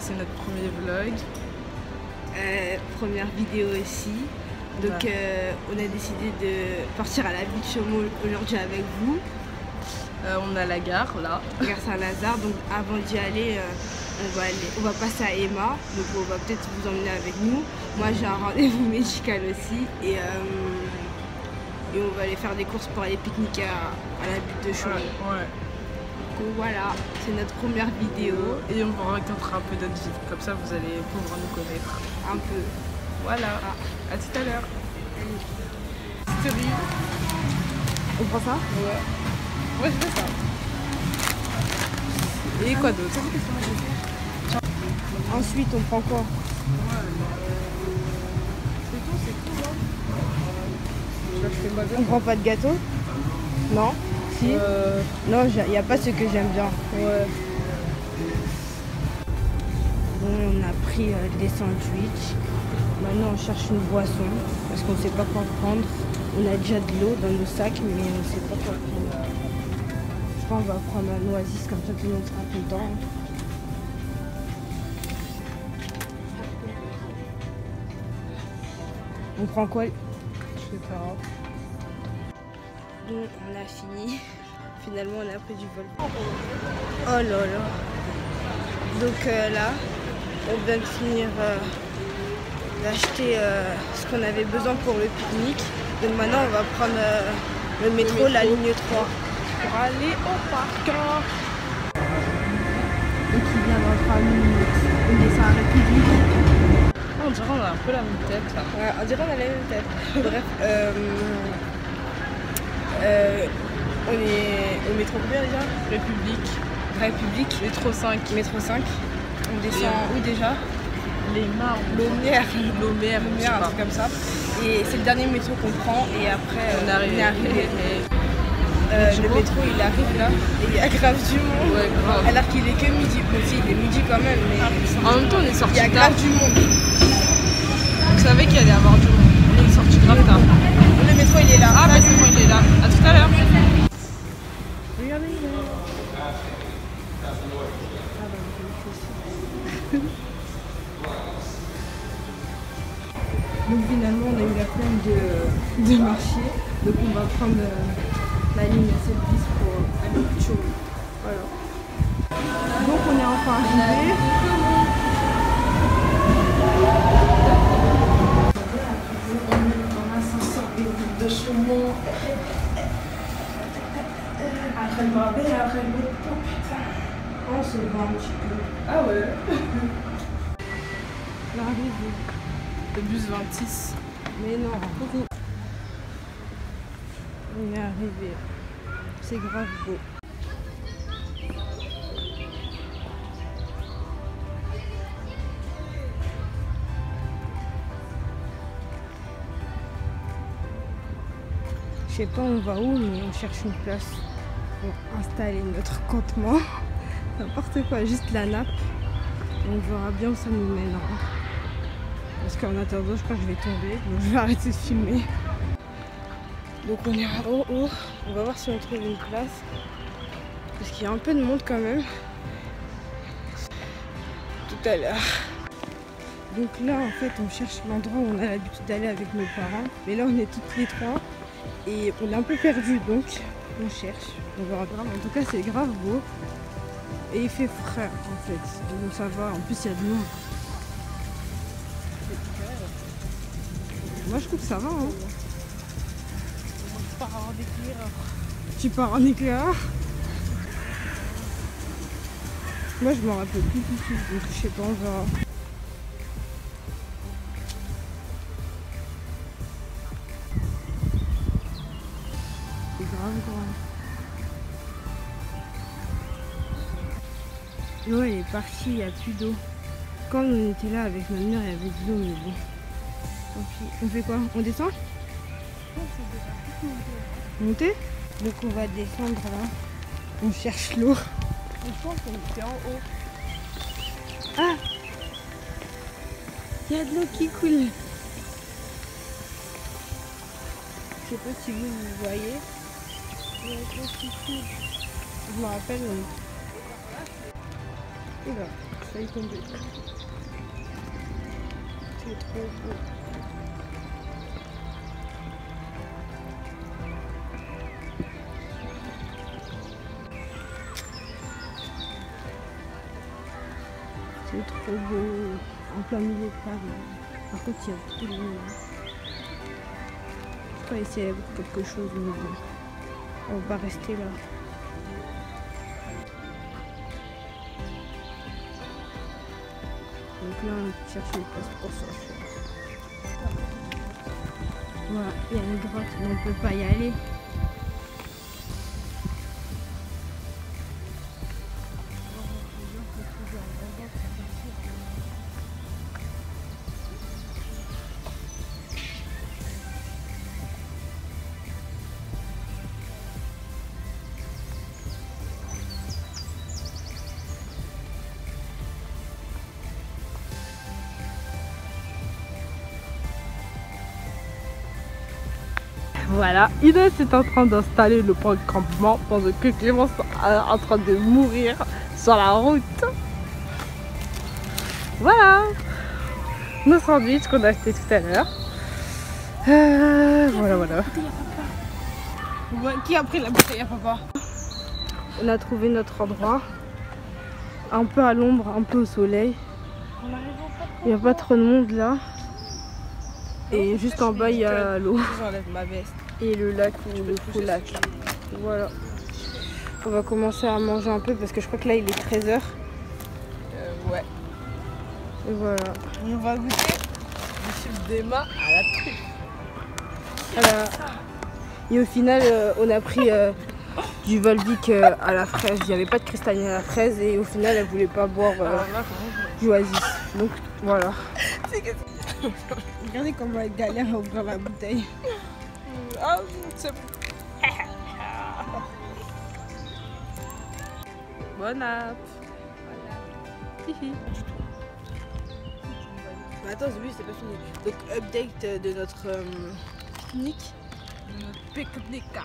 c'est notre premier vlog. Première vidéo aussi. Donc on a décidé de partir à la Beach Homo aujourd'hui avec vous. On a la gare là. Gare Saint-Lazare. Donc avant d'y aller, on va passer à Emma. Donc on va peut-être vous emmener avec nous. Moi j'ai un rendez-vous médical aussi. Et on va aller faire des courses pour aller pique-niquer à la Butte de Chaumont. Ouais. Donc voilà, c'est notre première vidéo. Et on vous racontera un peu notre vie. Comme ça vous allez pouvoir nous connaître. Un peu. Voilà. À tout à l'heure. Story. On prend ça? Ouais, je fais ça. Et quoi d'autre? Ensuite, on prend quoi? C'est tout, c'est tout. On prend pas de gâteau? Non? Si? Non, il n'y a pas ce que j'aime bien. Ouais. Bon, on a pris des sandwichs. Maintenant, on cherche une boisson parce qu'on ne sait pas quoi prendre. On a déjà de l'eau dans nos sacs, mais on ne sait pas quoi prendre. Je pense qu'on va prendre un oasis, comme ça tout le monde sera content. On prend quoi? Je sais pas. Bon, on a fini. Finalement, on a pris du vol. Oh là là. Donc là, on vient de finir d'acheter ce qu'on avait besoin pour le pique-nique. Donc maintenant, on va prendre le métro, la ligne 3. Pour aller au parc. Et qui vient dans 3 minutes. On descend à la République. On dirait qu'on a un peu la même tête là. Ouais, on dirait qu'on a la même tête. Bref, on est au métro combien déjà? République. Métro 5. Métro 5. On descend où déjà? Les Mars. L'Aumière, un un truc comme ça. Et c'est le dernier métro qu'on prend et après on est arrivé. Le métro il arrive là et il y a grave du monde. Ouais, grave. Alors qu'il est que midi. Bon, si, il est midi quand même, mais En même temps, on est sorti il y a tard. grave du monde. Vous savez qu'il allait y avoir du monde. On est sorti grave tard. Le métro il est là. Ah bah c'est bon, il est là. À tout à l'heure. Regardez, il est là. Donc finalement on a eu la flemme de marcher, donc on va prendre la ligne 7 bis pour aller au Chaumont. Voilà. Donc on est enfin arrivé. On est dans l'ascenseur des Buttes de Chaumont. Après le barbet, après le métro, putain. On se voit un petit peu. Ah ouais. L'arrivée. Le bus 26. Mais non, coucou. On est arrivé. C'est grave beau. Je sais pas on va où, mais on cherche une place pour installer notre campement. N'importe quoi, juste la nappe. On verra bien où ça nous mènera. Parce qu'en attendant, je crois que je vais tomber. Donc je vais arrêter de filmer. Donc on est en haut. On va voir si on trouve une place. Parce qu'il y a un peu de monde quand même. Tout à l'heure. Donc là, en fait, on cherche l'endroit où on a l'habitude d'aller avec nos parents. Mais là, on est toutes les trois. Et on est un peu perdus, donc on cherche. On verra bien. En tout cas, c'est grave beau. Et il fait frais, en fait. Donc ça va. En plus, il y a de l'ombre. Moi, je trouve que ça va. Hein. Je pars en éclaireur. Tu pars en éclaireur? Moi, je m'en rappelle plus du tout. Donc, je sais pas, on verra. C'est grave grand. L'eau elle est partie, il n'y a plus d'eau. Quand on était là avec ma mère, il y avait de l'eau, mais bon. Tant pis. On fait quoi? On descend? Monter? Donc on va descendre là. On cherche l'eau. Je pense qu'on était en haut. Ah! Il y a de l'eau qui coule. Je sais pas si vous voyez. Il y a de l'eau qui coule. Je me rappelle. Et là. failli tomber. C'est trop beau. C'est trop beau, en plein milieu de Paris. Par contre, il y a beaucoup de monde. Je crois ici il y a quelque chose, mais bon, on va rester là. Donc là, on cherche une place pour s'asseoir. Voilà, il y a une grotte, mais on ne peut pas y aller. Voilà, Inès est en train d'installer le point de campement pendant que Clémence est en train de mourir sur la route. Voilà, nos sandwichs qu'on a acheté tout à l'heure. Voilà. Qui a pris la bouteille à papa? On a trouvé notre endroit, un peu à l'ombre, un peu au soleil. Il n'y a pas trop de monde là. Et juste en bas il y a l'eau. J'enlève ma veste. Et le lac ou le faux lac. Voilà. On va commencer à manger un peu parce que je crois que là il est 13h. Ouais. Et voilà. On va goûter du chips d'Emma à la truffe. Voilà. Et au final on a pris du Volvic à la fraise. Il n'y avait pas de cristalline à la fraise et au final elle voulait pas boire du Oasis. Donc voilà. Regardez comment elle galère à ouvrir la bouteille. Ah, c'est bon. Bon app. Mais attends, oui, c'est pas fini. Donc update de notre pique-nique. Pique-nique.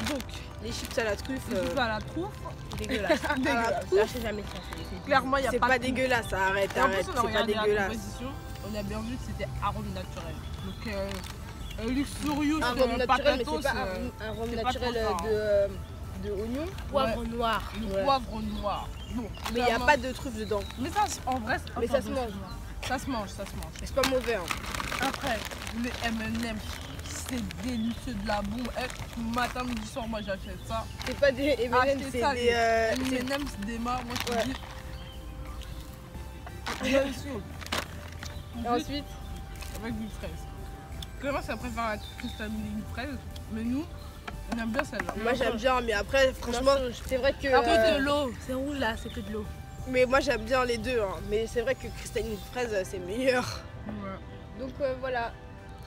Donc les chips à la truffe. À la truffe. Dégueulasse. Lâchez jamais ça. Clairement, il n'y a C'est pas pas de dégueulasse, arrête, Et en plus, arrête, on a c'est pas regardé la dégueulasse. composition, on a bien vu que c'était arôme naturel. Donc, luxurious, Un rhum naturel, mais patatos, c'est pas un rhum c'est pas naturel trop fort, de oignon. Poivre noir. le Ouais. poivre noir. Bon, Mais il n'y a pas de truffe dedans. Mais ça, en vrai, Mais ça se mange. Ça se mange, ça se mange. C'est pas mauvais. Hein. Après, les M&M, c'est délicieux de la bombe. Matin, midi, soir, moi j'achète ça. C'est pas des M&M, Achetez c'est ça, des. les M&M, c'est des marques, moi je te Ouais. dis. Délicieux. Et ensuite, Avec du fraise. Clémence, elle préfère la cristalline fraise, mais nous, on aime bien celle-là. moi j'aime bien, mais après, franchement, c'est vrai que. Après de l'eau. C'est rouge là, c'est que de l'eau. Mais moi j'aime bien les deux, hein. Mais c'est vrai que cristalline fraise c'est meilleur. Ouais. Donc voilà,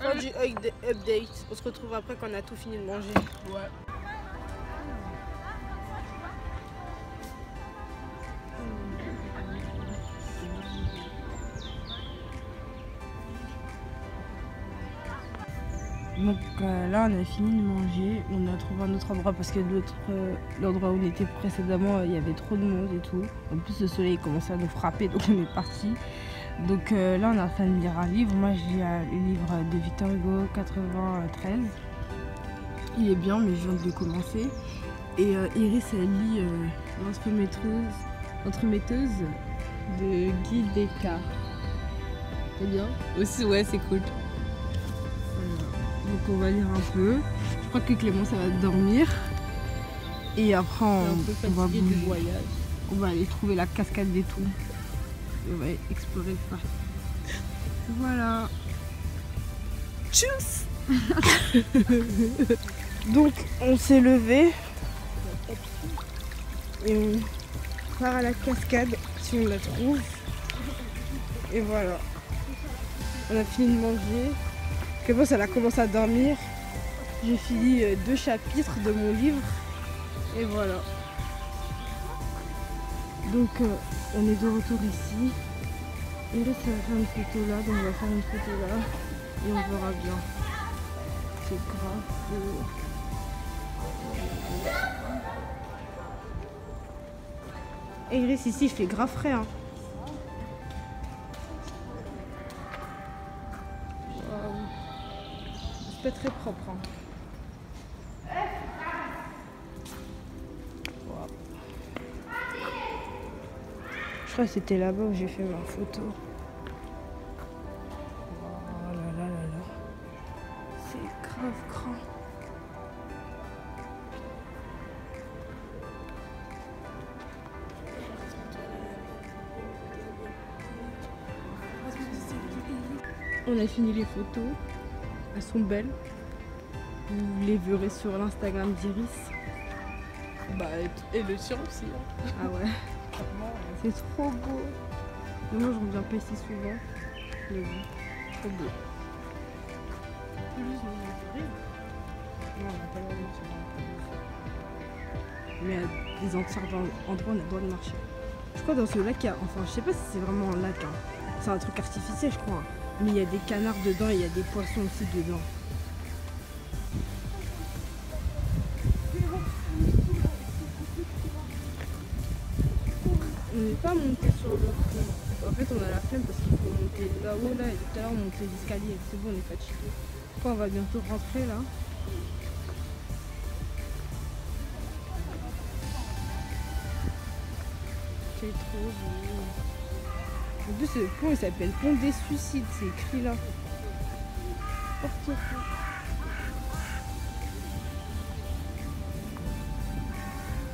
fin du update. On se retrouve après quand on a tout fini de manger. Ouais. Donc là on a fini de manger, on a trouvé un autre endroit parce que l'endroit où on était précédemment il y avait trop de monde et tout. En plus le soleil commençait à nous frapper donc on est parti. Donc là on est en train de lire un livre, moi je lis le livre de Victor Hugo 93. Il est bien mais je viens de le commencer. Et Iris elle lit l'entremetteuse de Guy Descartes. C'est bien? Aussi ouais c'est cool. Donc on va lire un peu. Je crois que Clémence elle va dormir. Et après on va bouger. On va aller trouver la cascade des Tours. On va explorer le parc. Voilà. Tchuss. Donc on s'est levé et on part à la cascade si on la trouve. Et voilà. On a fini de manger. Clémence elle a commencé à dormir. J'ai fini 2 chapitres de mon livre. Et voilà. Donc on est de retour ici. Et là ça va faire une photo là. Donc on va faire une photo là. Et on verra bien. C'est grave beau. Et Iris ici il fait grave frais hein. pas très propre. Hein. Wow. Je crois que c'était là-bas où j'ai fait ma photo. Oh là là là là. C'est grave grand. On a fini les photos. Elles sont belles. Vous les verrez sur l'Instagram d'Iris. Bah, et le tien aussi. Hein. Ah ouais. C'est trop beau. Mais moi, je reviens pas ici souvent. Mais bon, trop beau. Non, on n'a pas le droit de marcher dans la pelouse. Mais à des entiers endroits, on a le droit de marcher. Je crois dans ce lac, il y a... Enfin, je sais pas si c'est vraiment un lac. Hein. C'est un truc artificiel, je crois. Hein. Mais il y a des canards dedans et il y a des poissons aussi dedans. On n'est pas monté sur le pont. En fait, on a la flemme parce qu'il faut monter là-haut, là, et tout à l'heure, on montait l'escalier. C'est bon, on est fatigué. On va bientôt rentrer là. C'est trop beau. En plus, ce pont, il s'appelle Pont des Suicides. C'est écrit là. N'importe quoi.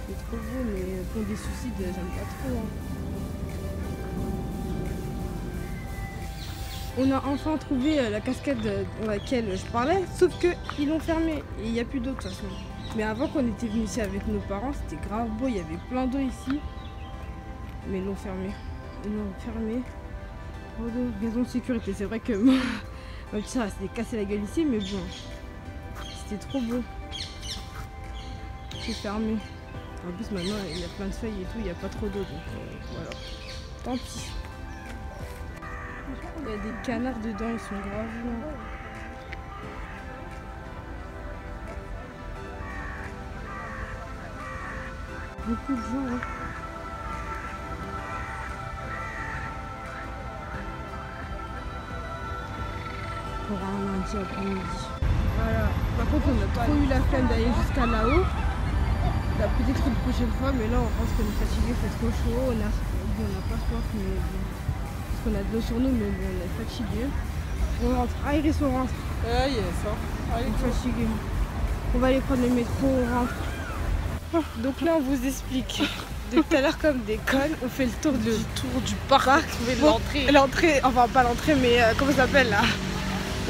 C'est trop beau, mais Pont des Suicides, j'aime pas trop. Hein. On a enfin trouvé la cascade dans laquelle je parlais, sauf qu'ils l'ont fermée et il n'y a plus d'eau de toute façon. Mais avant qu'on était venu ici avec nos parents, c'était grave beau, il y avait plein d'eau ici. Mais ils l'ont fermé. Ils l'ont fermé pour des raisons de sécurité. C'est vrai que ma petite soeur s'était cassé la gueule ici, mais bon, c'était trop beau. C'est fermé. En plus maintenant il y a plein de feuilles et tout, il n'y a pas trop d'eau, donc voilà. Tant pis. Il y a des canards dedans, ils sont graves. Beaucoup de gens. Hein. Pour un lundi après-midi. Voilà. Par contre, on a trop eu la flemme d'aller jusqu'à là-haut. La peut-être une prochaine fois, mais là on pense qu'on est fatigué, il fait trop chaud. On n'a pas soif, mais bon. Parce qu'on a de l'eau sur nous, mais bon, on est fatigué. On rentre. Ah, Iris, on rentre. Ah, yes, hein. Allez, On est fatigué. On va aller prendre le métro, on rentre. Donc là, on vous explique. Depuis tout à l'heure, comme des connes, on fait le tour du parc. trouver l'entrée. L'entrée, enfin pas l'entrée, mais comment ça s'appelle là?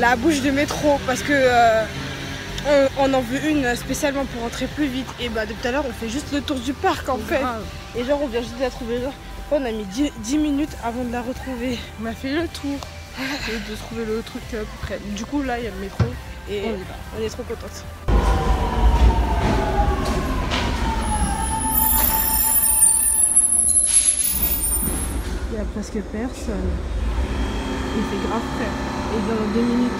La bouche de métro, parce que on en veut une spécialement pour rentrer plus vite. Et bah depuis tout à l'heure, on fait juste le tour du parc en fait. Et genre, on vient juste de la trouver. Genre, on a mis 10 minutes avant de la retrouver. On a fait le tour et de trouver le truc à peu près. Du coup, là, il y a le métro et on est trop contente. Il n'y a presque personne. Il fait grave frais. Et dans 2 minutes.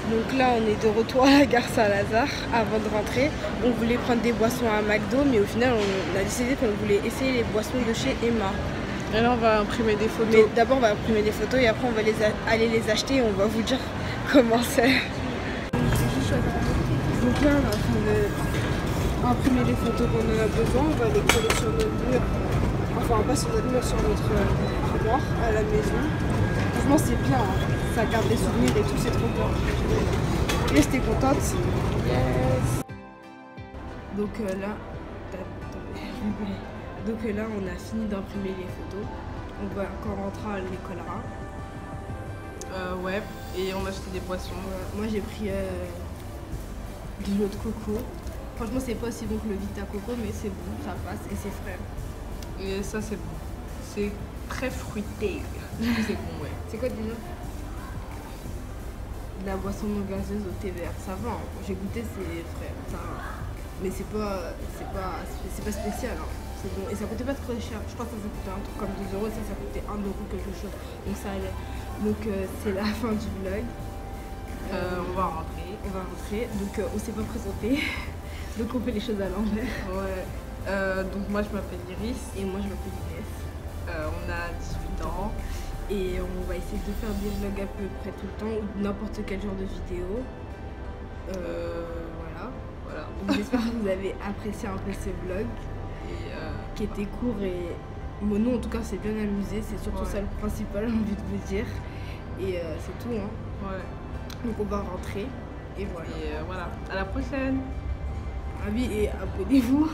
Donc là, on est de retour à la gare Saint-Lazare avant de rentrer. On voulait prendre des boissons à McDo, mais au final, on a décidé qu'on voulait essayer les boissons de chez Emma. Et là, on va imprimer des photos. Mais d'abord, on va imprimer des photos et après, on va aller les acheter et on va vous dire comment c'est. Donc là, on va imprimer les photos qu'on en a besoin. On va les coller sur notre mur. Enfin, pas sur notre mur, sur notre armoire à la maison. Franchement, c'est bien. Hein. Ça garde des souvenirs et tout, c'est trop bien. Et j'étais contente. Yes. Donc là, on a fini d'imprimer les photos. On va quand on rentrera, on les collera. Ouais, et on a acheté des poissons. Moi j'ai pris de l'eau de coco. Franchement, c'est pas aussi bon que le Vita Coco, mais c'est bon, ça passe et c'est frais. Et ça, c'est bon. C'est très fruité. C'est bon, ouais. C'est quoi déjà? De la boisson non gazeuse au thé vert. Ça va, hein. J'ai goûté, c'est frais. Ça va. Mais c'est pas spécial. Hein. C'est bon. Et ça coûtait pas très cher. Je crois que ça coûtait un truc comme 2 €. Et ça coûtait 1 € quelque chose. Donc ça allait. Donc c'est la fin du vlog. On va rentrer. On va rentrer. Donc on s'est pas présenté. Donc on fait les choses à l'envers. Ouais. Donc moi je m'appelle Iris. Et moi je m'appelle Inès. On a 18 ans. Et on va essayer de faire des vlogs à peu près tout le temps ou n'importe quel genre de vidéo. Voilà. Donc j'espère que vous avez apprécié un peu ce vlog qui était court et nous en tout cas c'est bien amusé. C'est surtout ça le principal, j'ai envie de vous dire. Et c'est tout. Hein. Ouais. Donc on va rentrer et voilà. Et voilà. À la prochaine. Ah oui, et abonnez-vous.